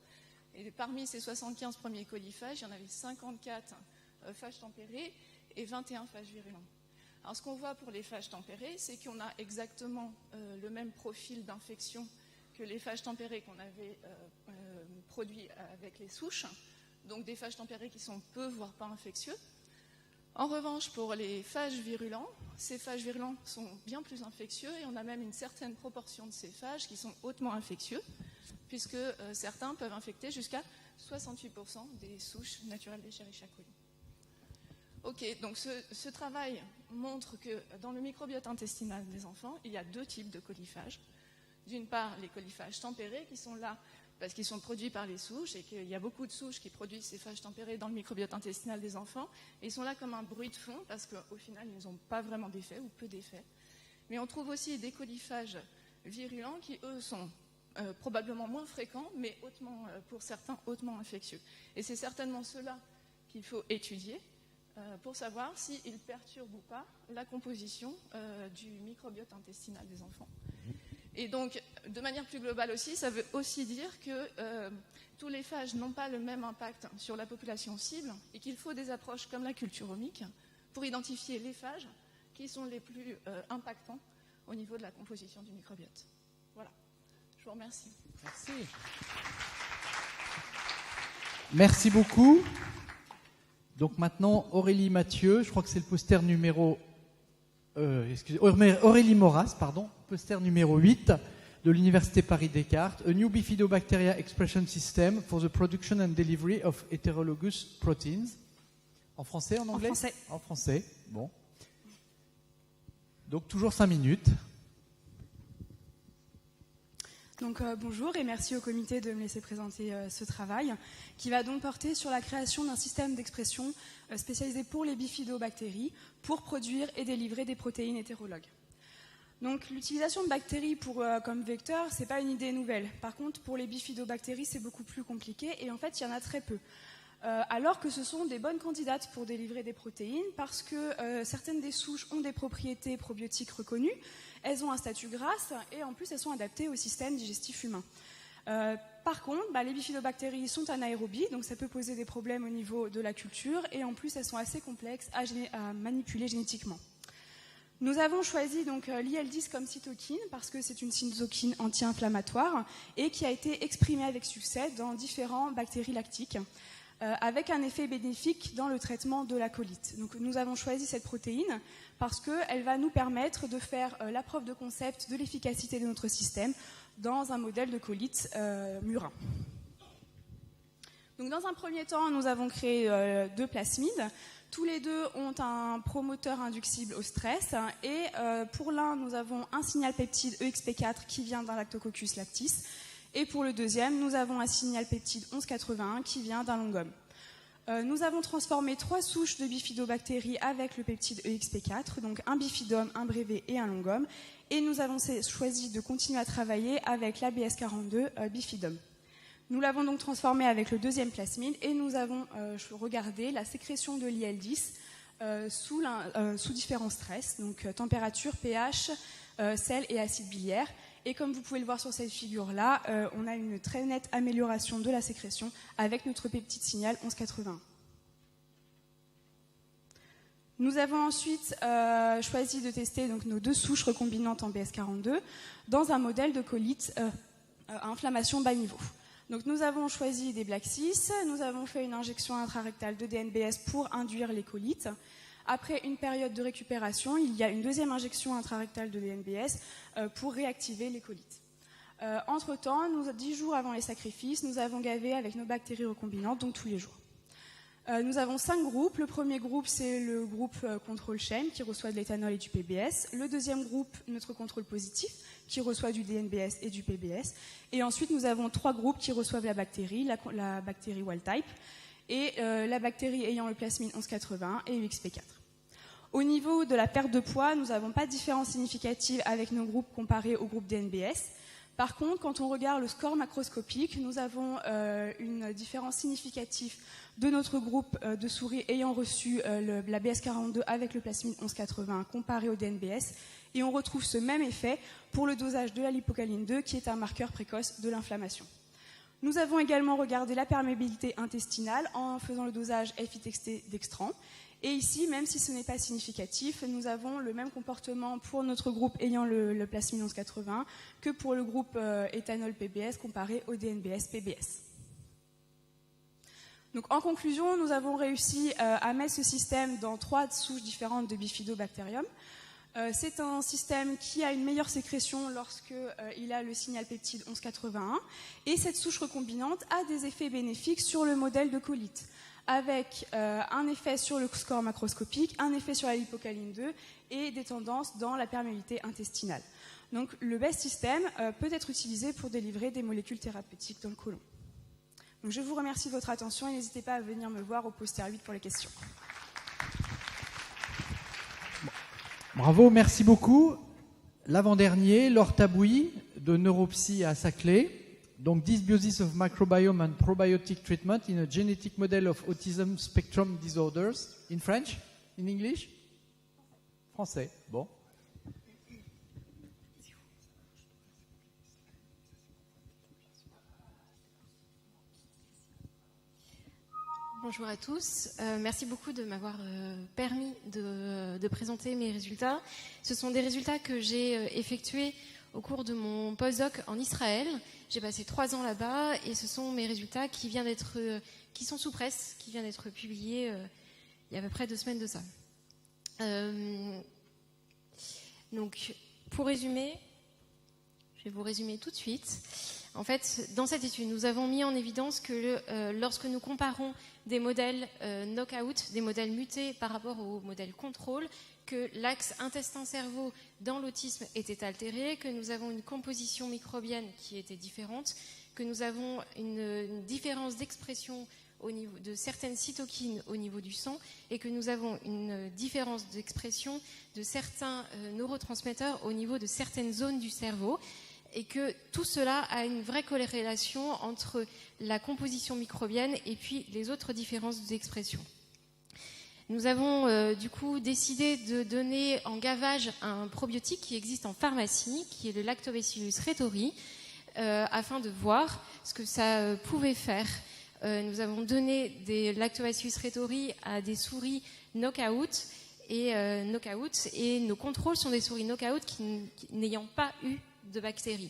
et parmi ces 75 premiers coliphages, il y en avait 54 phages tempérés et 21 phages virulents. Alors ce qu'on voit pour les phages tempérés, c'est qu'on a exactement le même profil d'infection que les phages tempérés qu'on avait produits avec les souches, donc des phages tempérés qui sont peu, voire pas infectieux. En revanche, pour les phages virulents, ces phages virulents sont bien plus infectieux et on a même une certaine proportion de ces phages qui sont hautement infectieux, puisque certains peuvent infecter jusqu'à 68% des souches naturelles d'Escherichia coli. Ok, donc ce travail montre que dans le microbiote intestinal des enfants, il y a deux types de coliphages. D'une part, les coliphages tempérés qui sont là parce qu'ils sont produits par les souches et qu'il y a beaucoup de souches qui produisent ces phages tempérés dans le microbiote intestinal des enfants. Et ils sont là comme un bruit de fond parce qu'au final, ils n'ont pas vraiment d'effet ou peu d'effet. Mais on trouve aussi des coliphages virulents qui, eux, sont probablement moins fréquents, mais pour certains, hautement infectieux. Et c'est certainement ceux-là qu'il faut étudier pour savoir s'ils perturbent ou pas la composition du microbiote intestinal des enfants. Et donc, de manière plus globale aussi, ça veut aussi dire que tous les phages n'ont pas le même impact sur la population cible et qu'il faut des approches comme la culture omique pour identifier les phages qui sont les plus impactants au niveau de la composition du microbiote. Voilà. Je vous remercie.
Merci. Merci beaucoup. Donc maintenant, Aurélie Mathieu, je crois que c'est le poster numéro... Aurélie Moras, pardon, poster numéro 8 de l'Université Paris-Descartes, A New Bifidobacteria Expression System for the Production and Delivery of Heterologous Proteins. En français, en anglais ?
En français.
En français, bon. Donc toujours 5 minutes.
Donc bonjour et merci au comité de me laisser présenter ce travail qui va donc porter sur la création d'un système d'expression spécialisé pour les bifidobactéries pour produire et délivrer des protéines hétérologues. Donc l'utilisation de bactéries comme vecteur, c'est pas une idée nouvelle. Par contre, pour les bifidobactéries, c'est beaucoup plus compliqué et en fait, il y en a très peu. Alors que ce sont des bonnes candidates pour délivrer des protéines parce que certaines des souches ont des propriétés probiotiques reconnues, elles ont un statut grasse et en plus elles sont adaptées au système digestif humain. Par contre, les bifidobactéries sont anaérobies, donc ça peut poser des problèmes au niveau de la culture et en plus elles sont assez complexes à manipuler génétiquement. Nous avons choisi donc l'IL-10 comme cytokine parce que c'est une cytokine anti-inflammatoire et qui a été exprimée avec succès dans différentes bactéries lactiques. Avec un effet bénéfique dans le traitement de la colite. Donc, nous avons choisi cette protéine parce qu'elle va nous permettre de faire la preuve de concept de l'efficacité de notre système dans un modèle de colite murin. Donc, dans un premier temps, nous avons créé 2 plasmides. Tous les deux ont un promoteur inductible au stress. Et pour l'un, nous avons un signal peptide EXP4 qui vient d'un Lactococcus lactis. Et pour le deuxième, nous avons un signal peptide 1181 qui vient d'un longum. Nous avons transformé 3 souches de bifidobactéries avec le peptide EXP4, donc un bifidum, un brevet et un longum. Et nous avons choisi de continuer à travailler avec l'ABS42 bifidum. Nous l'avons donc transformé avec le deuxième plasmide et nous avons regardé la sécrétion de l'IL-10 sous différents stress, donc température, pH, sel et acide biliaire. Et comme vous pouvez le voir sur cette figure-là, on a une très nette amélioration de la sécrétion avec notre peptide signal 1181. Nous avons ensuite choisi de tester donc, nos 2 souches recombinantes en BS42 dans un modèle de colite à inflammation bas niveau. Donc, nous avons choisi des Black 6, nous avons fait une injection intrarectale de DNBS pour induire les colites. Après une période de récupération, il y a une deuxième injection intrarectale de DNBS pour réactiver les colites. Entre-temps, 10 jours avant les sacrifices, nous avons gavé avec nos bactéries recombinantes, donc tous les jours. Nous avons 5 groupes. Le premier groupe, c'est le groupe contrôle shame qui reçoit de l'éthanol et du PBS. Le deuxième groupe, notre contrôle positif, qui reçoit du DNBS et du PBS. Et ensuite, nous avons 3 groupes qui reçoivent la bactérie wild type, et la bactérie ayant le plasmide 1181 et UXP4. Au niveau de la perte de poids, nous n'avons pas de différence significative avec nos groupes comparés au groupe DNBS. Par contre, quand on regarde le score macroscopique, nous avons une différence significative de notre groupe de souris ayant reçu la BS42 avec le plasmide 1181 comparé au DNBS. Et on retrouve ce même effet pour le dosage de la lipocaline 2 qui est un marqueur précoce de l'inflammation. Nous avons également regardé la perméabilité intestinale en faisant le dosage FITXT dextran. Et ici, même si ce n'est pas significatif, nous avons le même comportement pour notre groupe ayant le plasmide 1181 que pour le groupe éthanol PBS comparé au DNBS PBS. Donc, en conclusion, nous avons réussi à mettre ce système dans 3 souches différentes de bifidobacterium. C'est un système qui a une meilleure sécrétion lorsqu'il a le signal peptide 1181. Et cette souche recombinante a des effets bénéfiques sur le modèle de colite, avec un effet sur le score macroscopique, un effet sur la lipocaline 2 et des tendances dans la perméabilité intestinale. Donc le BEST système peut être utilisé pour délivrer des molécules thérapeutiques dans le côlon. Donc, je vous remercie de votre attention et n'hésitez pas à venir me voir au poster 8 pour les questions.
Bravo, merci beaucoup. L'avant-dernier, Laure Tabouy, de Neuropsy à Saclay. Donc, Dysbiosis of Microbiome and Probiotic Treatment in a Genetic Model of Autism Spectrum Disorders. In French? In English? Français. Bon.
Bonjour à tous. Merci beaucoup de m'avoir permis de présenter mes résultats. Ce sont des résultats que j'ai effectués au cours de mon postdoc en Israël. J'ai passé 3 ans là-bas et ce sont mes résultats qui sont sous presse, qui viennent d'être publiés il y a à peu près 2 semaines de ça. Donc, pour résumer, je vais vous résumer tout de suite. En fait, dans cette étude, nous avons mis en évidence que lorsque nous comparons des modèles knockout, des modèles mutés par rapport aux modèles contrôle, que l'axe intestin-cerveau dans l'autisme était altéré, que nous avons une composition microbienne qui était différente, que nous avons une différence d'expression au niveau de certaines cytokines au niveau du sang et que nous avons une différence d'expression de certains neurotransmetteurs au niveau de certaines zones du cerveau. Et que tout cela a une vraie corrélation entre la composition microbienne et puis les autres différences d'expression. Nous avons du coup décidé de donner en gavage un probiotique qui existe en pharmacie, qui est le Lactobacillus rhetori, afin de voir ce que ça pouvait faire. Nous avons donné des Lactobacillus rhetori à des souris knockout et nos contrôles sont des souris knockout n'ayant pas eu de bactéries.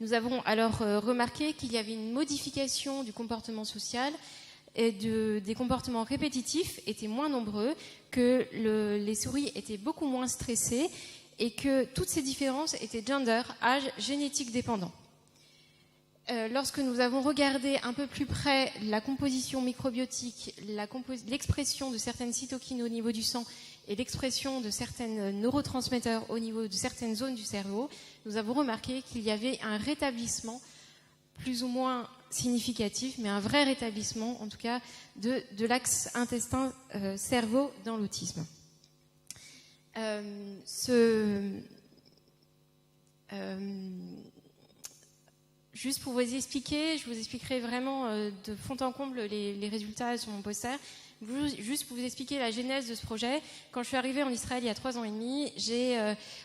Nous avons alors remarqué qu'il y avait une modification du comportement social et des comportements répétitifs étaient moins nombreux, que les souris étaient beaucoup moins stressées et que toutes ces différences étaient gender, âge, génétique dépendant. Lorsque nous avons regardé un peu plus près la composition microbiotique, l'expression de certaines cytokines au niveau du sang et l'expression de certains neurotransmetteurs au niveau de certaines zones du cerveau, nous avons remarqué qu'il y avait un rétablissement plus ou moins significatif, mais un vrai rétablissement en tout cas de l'axe intestin-cerveau dans l'autisme. Juste pour vous expliquer, je vous expliquerai vraiment de fond en comble les résultats sur mon poster. Juste pour vous expliquer la genèse de ce projet, quand je suis arrivée en Israël il y a 3 ans et demi, j'ai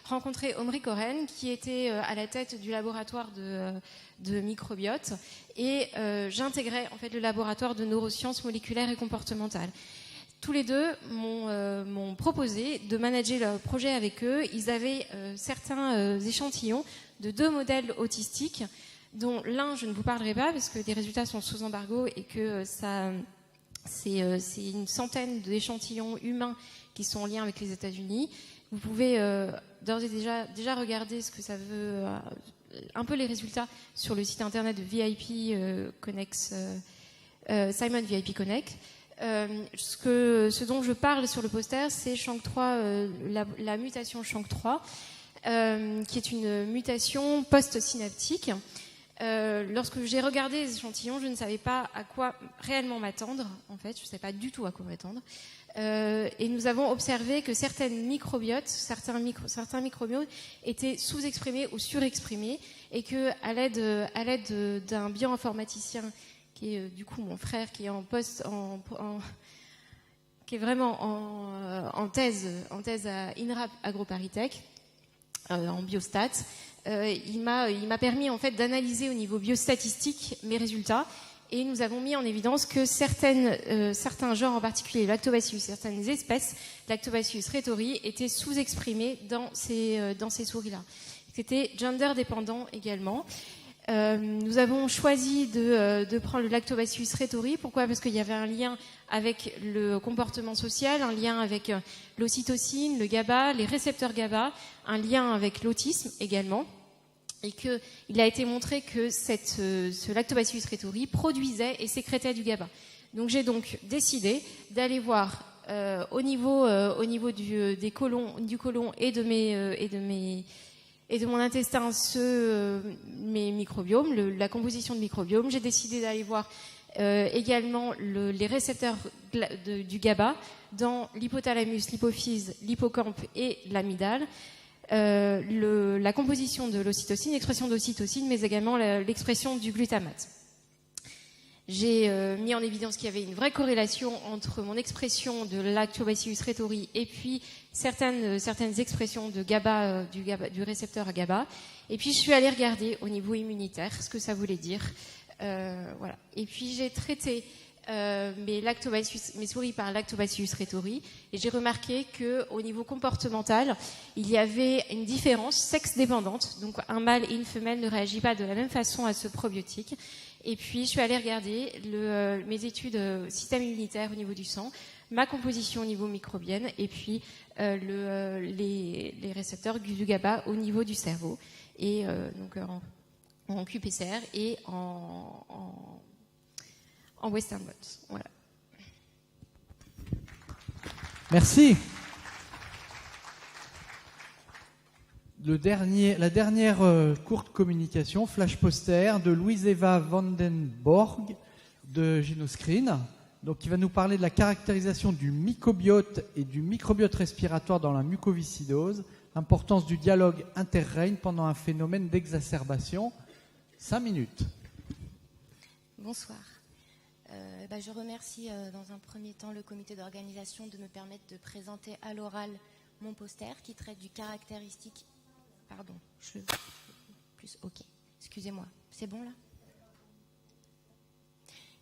rencontré Omri Koren qui était à la tête du laboratoire de microbiote et j'intégrais en fait le laboratoire de neurosciences moléculaires et comportementales. Tous les deux m'ont proposé de manager le projet avec eux. Ils avaient certains échantillons de 2 modèles autistiques, dont l'un je ne vous parlerai pas parce que les résultats sont sous embargo et que c'est une centaine d'échantillons humains qui sont en lien avec les États-Unis. Vous pouvez d'ores et déjà regarder ce que ça veut, un peu les résultats sur le site internet de VIP Connex, Simon VIP Connect. Ce dont je parle sur le poster, c'est SHANK3, la mutation SHANK3, qui est une mutation post-synaptique. Lorsque j'ai regardé les échantillons, je ne savais pas à quoi réellement m'attendre. En fait, je ne savais pas du tout à quoi m'attendre. Et nous avons observé que certaines microbiotes, certains microbiotes étaient sous-exprimés ou surexprimés, et que à l'aide d'un bioinformaticien qui est du coup mon frère, qui est qui est vraiment en thèse à INRAP AgroParisTech, en biostat. Il m'a permis en fait d'analyser au niveau biostatistique mes résultats et nous avons mis en évidence que certains genres, en particulier Lactobacillus, certaines espèces Lactobacillus rhetori étaient sous-exprimées dans ces souris-là. C'était gender dépendant également. Nous avons choisi de prendre le Lactobacillus rhetori. Pourquoi ? Parce qu'il y avait un lien avec le comportement social, un lien avec l'ocytocine, le GABA, les récepteurs GABA, un lien avec l'autisme également. Et qu'il a été montré que ce Lactobacillus rhetori produisait et sécrétait du GABA. Donc j'ai donc décidé d'aller voir au niveau du côlon et de mon intestin mes microbiomes, la composition de microbiomes. J'ai décidé d'aller voir également les récepteurs du GABA dans l'hypothalamus, l'hypophyse, l'hippocampe et l'amygdale. La composition de l'ocytocine, l'expression d'ocytocine, mais également l'expression du glutamate. J'ai mis en évidence qu'il y avait une vraie corrélation entre mon expression de Lactobacillus rhetori et puis certaines expressions de GABA, du récepteur à GABA. Et puis je suis allée regarder au niveau immunitaire ce que ça voulait dire. Voilà. Et puis j'ai traité mes souris par Lactobacillus rhetori, et j'ai remarqué qu'au niveau comportemental, il y avait une différence sexe-dépendante. Donc un mâle et une femelle ne réagissent pas de la même façon à ce probiotique. Et puis je suis allée regarder mes études système immunitaire au niveau du sang, ma composition au niveau microbienne, et puis les récepteurs du GABA au niveau du cerveau, et donc en QPCR et en Western blot. Voilà.
Merci. La dernière courte communication, flash poster de Louise-Eva Vandenborg de Genoscreen, donc qui va nous parler de la caractérisation du mycobiote et du microbiote respiratoire dans la mucoviscidose, importance du dialogue interrègne pendant un phénomène d'exacerbation. 5 minutes.
Bonsoir. Je remercie dans un premier temps le comité d'organisation de me permettre de présenter à l'oral mon poster qui traite du caractéristique. Pardon, excusez-moi, c'est bon là ?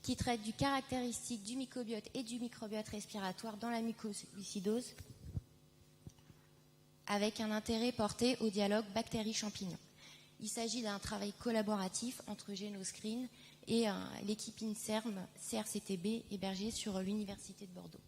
Qui traite du caractéristique du mycobiote et du microbiote respiratoire dans la mucoviscidose, avec un intérêt porté au dialogue bactéries-champignons. Il s'agit d'un travail collaboratif entre Genoscreen et l'équipe INSERM CRCTB hébergée sur l'Université de Bordeaux.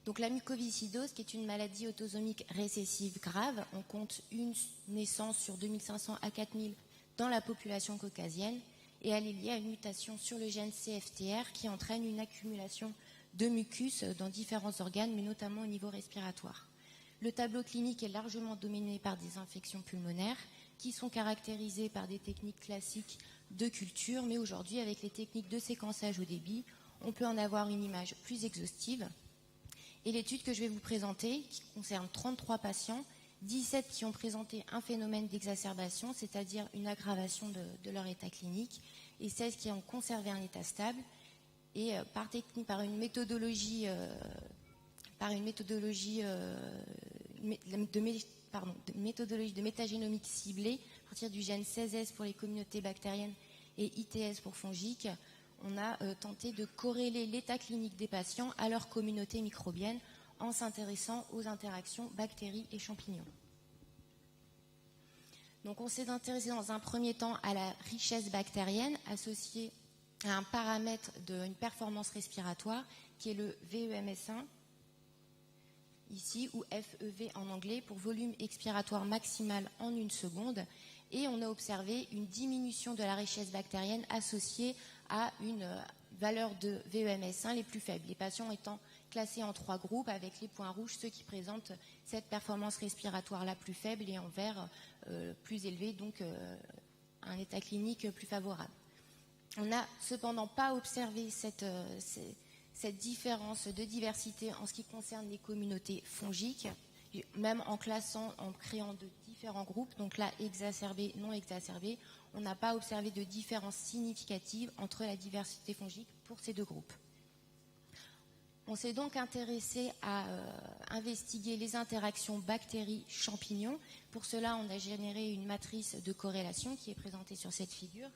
Donc la mucoviscidose, qui est une maladie autosomique récessive grave, on compte une naissance sur 2500 à 4000 dans la population caucasienne, et elle est liée à une mutation sur le gène CFTR qui entraîne une accumulation de mucus dans différents organes, mais notamment au niveau respiratoire. Le tableau clinique est largement dominé par des infections pulmonaires qui sont caractérisées par des techniques classiques de culture, mais aujourd'hui, avec les techniques de séquençage au débit, on peut en avoir une image plus exhaustive. Et l'étude que je vais vous présenter, qui concerne 33 patients, 17 qui ont présenté un phénomène d'exacerbation, c'est-à-dire une aggravation de leur état clinique, et 16 qui ont conservé un état stable, et par une méthodologie de métagénomique ciblée, à partir du gène 16S pour les communautés bactériennes et ITS pour fongiques, on a tenté de corréler l'état clinique des patients à leur communauté microbienne en s'intéressant aux interactions bactéries et champignons. Donc on s'est intéressé dans un premier temps à la richesse bactérienne associée à un paramètre d'une performance respiratoire qui est le VEMS1, ici, ou FEV en anglais, pour volume expiratoire maximal en 1 seconde. Et on a observé une diminution de la richesse bactérienne associée à une valeur de VEMS1 les plus faibles. Les patients étant classés en 3 groupes, avec les points rouges, ceux qui présentent cette performance respiratoire la plus faible, et en vert plus élevé, donc un état clinique plus favorable. On n'a cependant pas observé cette différence de diversité en ce qui concerne les communautés fongiques, même en créant de différents groupes, donc là exacerbés, non exacerbés, on n'a pas observé de différence significative entre la diversité fongique pour ces 2 groupes. On s'est donc intéressé à investiguer les interactions bactéries-champignons. Pour cela, on a généré une matrice de corrélation qui est présentée sur cette figure,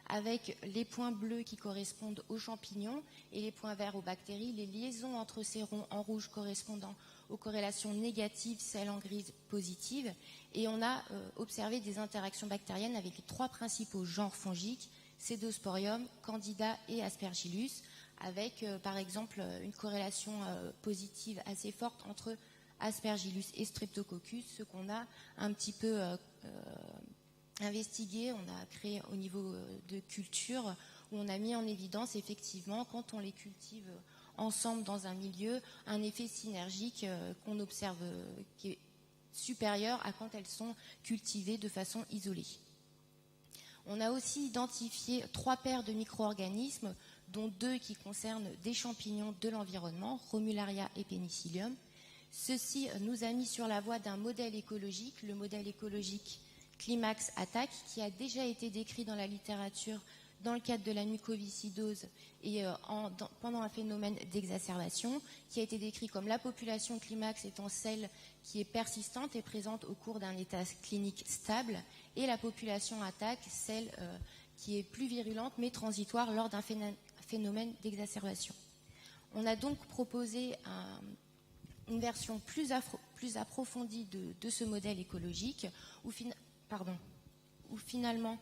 avec les points bleus qui correspondent aux champignons et les points verts aux bactéries, les liaisons entre ces ronds en rouge correspondant aux corrélations négatives, celles en grise positives, et on a observé des interactions bactériennes avec les 3 principaux genres fongiques, Pseudosporium, Candida et Aspergillus, avec par exemple une corrélation positive assez forte entre Aspergillus et Streptococcus, ce qu'on a un petit peu investigué. On a créé au niveau de culture, où on a mis en évidence effectivement, quand on les cultive ensemble dans un milieu, un effet synergique qu'on observe qui est supérieur à quand elles sont cultivées de façon isolée. On a aussi identifié 3 paires de micro-organismes, dont 2 qui concernent des champignons de l'environnement, Romularia et Penicillium. Ceci nous a mis sur la voie d'un modèle écologique, le modèle écologique Climax Attack, qui a déjà été décrit dans la littérature dans le cadre de la mucoviscidose et pendant un phénomène d'exacerbation, qui a été décrit comme la population climax étant celle qui est persistante et présente au cours d'un état clinique stable, et la population attaque, celle qui est plus virulente mais transitoire lors d'un phénomène d'exacerbation. On a donc proposé une version plus approfondie de ce modèle écologique où finalement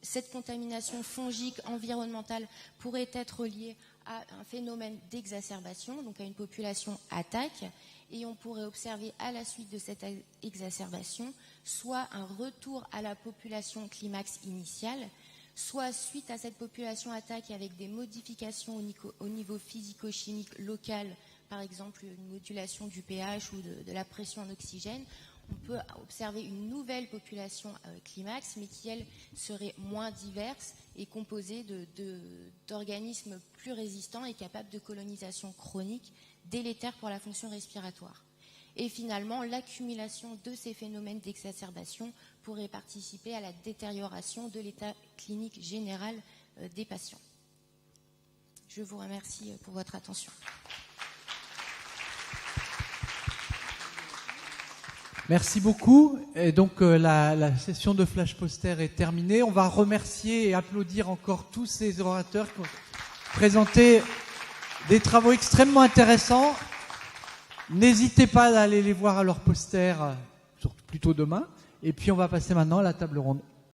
cette contamination fongique environnementale pourrait être liée à un phénomène d'exacerbation, donc à une population attaque, et on pourrait observer à la suite de cette exacerbation soit un retour à la population climax initiale, soit suite à cette population attaque avec des modifications au niveau physico-chimique local, par exemple une modulation du pH ou de la pression en oxygène, on peut observer une nouvelle population climax, mais qui, elle, serait moins diverse et composée d'organismes plus résistants et capables de colonisation chronique, délétère pour la fonction respiratoire. Et finalement, l'accumulation de ces phénomènes d'exacerbation pourrait participer à la détérioration de l'état clinique général des patients. Je vous remercie pour votre attention.
Merci beaucoup. Et donc la session de flash poster est terminée. On va remercier et applaudir encore tous ces orateurs qui ont présenté des travaux extrêmement intéressants. N'hésitez pas à aller les voir à leur poster, plutôt demain. Et puis on va passer maintenant à la table ronde.